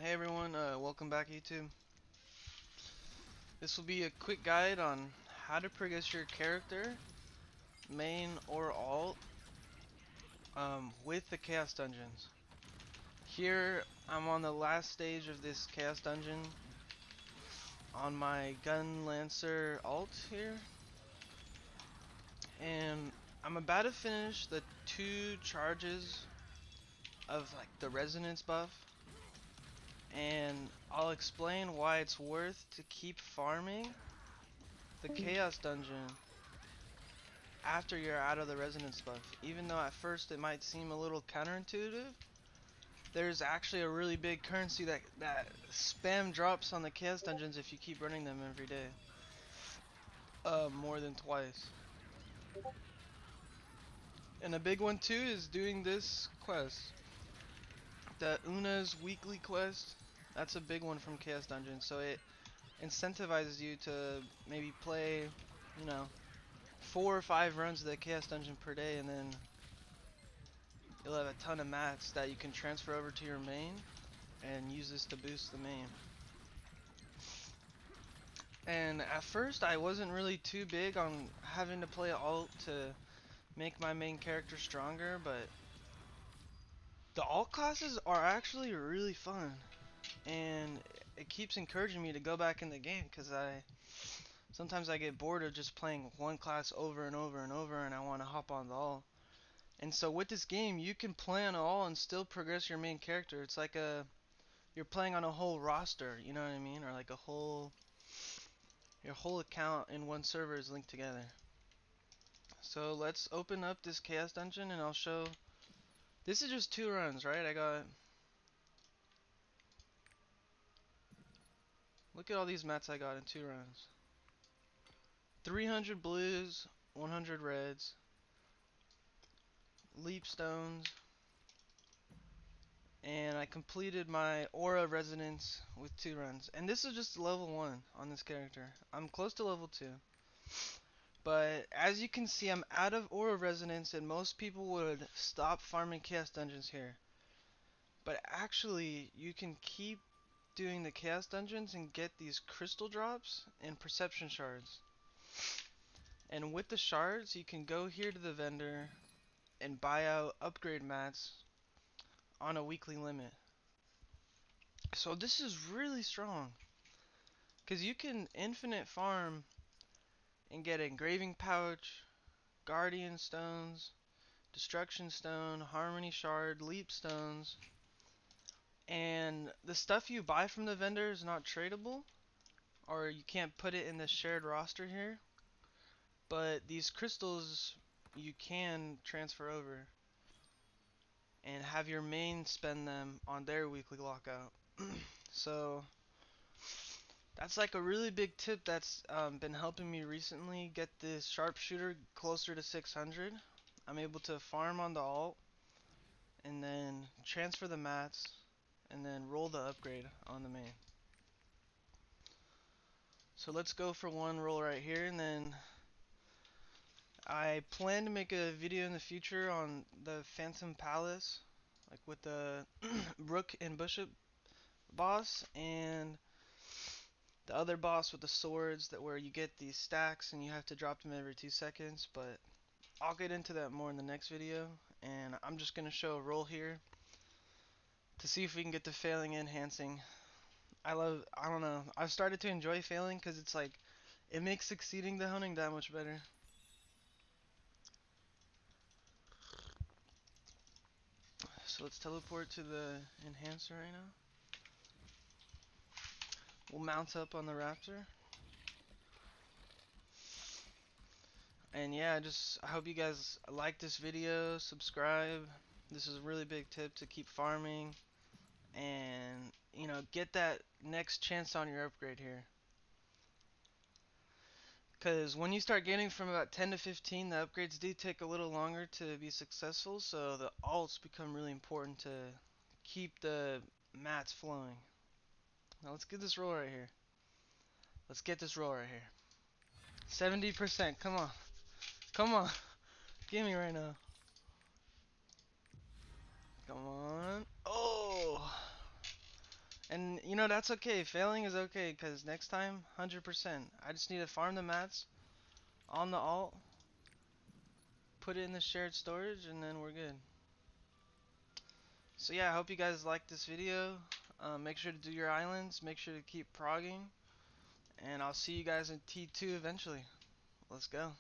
Hey everyone, welcome back YouTube. This will be a quick guide on how to progress your character, main or alt, with the Chaos Dungeons. Here, I'm on the last stage of this Chaos Dungeon on my Gun Lancer alt here. And I'm about to finish the 2 charges of like the Resonance buff. And I'll explain why it's worth to keep farming the Chaos Dungeon after you're out of the resonance buff. Even though at first it might seem a little counterintuitive, there's actually a really big currency that spam drops on the chaos dungeons if you keep running them every day. More than twice. And a big one too is doing this quest. The Una's weekly quest. That's a big one from Chaos Dungeon. So it incentivizes you to maybe play, you know, 4 or 5 runs of the Chaos Dungeon per day, and then you'll have a ton of mats that you can transfer over to your main and use this to boost the main. And at first I wasn't really too big on having to play alt to make my main character stronger, but the alt classes are actually really fun, and it keeps encouraging me to go back in the game because sometimes I get bored of just playing one class over and over and over, and I want to hop on the alt. And so with this game, you can play on all and still progress your main character. It's like you're playing on a whole roster, you know what I mean? Or like your whole account in one server is linked together. So let's open up this chaos dungeon and I'll show. This is just 2 runs, right? Look at all these mats I got in 2 runs. 300 blues, 100 reds, leap stones, and I completed my aura resonance with 2 runs. And this is just level 1 on this character. I'm close to level 2. But as you can see, I'm out of aura resonance, and most people would stop farming chaos dungeons here. But actually, you can keep doing the chaos dungeons and get these crystal drops and perception shards. And with the shards, you can go here to the vendor and buy out upgrade mats on a weekly limit. So this is really strong, because you can infinite farm and get engraving pouch, guardian stones, destruction stone, harmony shard, leap stones. And the stuff you buy from the vendor is not tradable, or you can't put it in the shared roster here. But these crystals you can transfer over and have your main spend them on their weekly lockout. So that's like a really big tip that's been helping me recently get this sharpshooter closer to 600. I'm able to farm on the alt and then transfer the mats and then roll the upgrade on the main. So let's go for one roll right here, and then I plan to make a video in the future on the Phantom Palace, like with the Rook and Bishop boss, and the other boss with the swords, that where you get these stacks and you have to drop them every 2 seconds. But I'll get into that more in the next video, and I'm just gonna show a roll here to see if we can get the failing enhancing. I don't know, I've started to enjoy failing because it's like it makes succeeding the hunting that much better. So let's teleport to the enhancer right now. We'll mount up on the raptor. And yeah, I hope you guys like this video, subscribe. This is a really big tip to keep farming and, you know, get that next chance on your upgrade here. Because when you start getting from about 10 to 15, the upgrades do take a little longer to be successful, so the alts become really important to keep the mats flowing. Now let's get this roll right here. Let's get this roll right here. 70%, come on. Come on. Give me right now. Come on. Oh! know, that's okay. Failing is okay, because next time, 100%. I just need to farm the mats on the alt, put it in the shared storage, and then we're good. So yeah, I hope you guys liked this video. Make sure to do your islands. Make sure to keep progging. And I'll see you guys in T2 eventually. Let's go.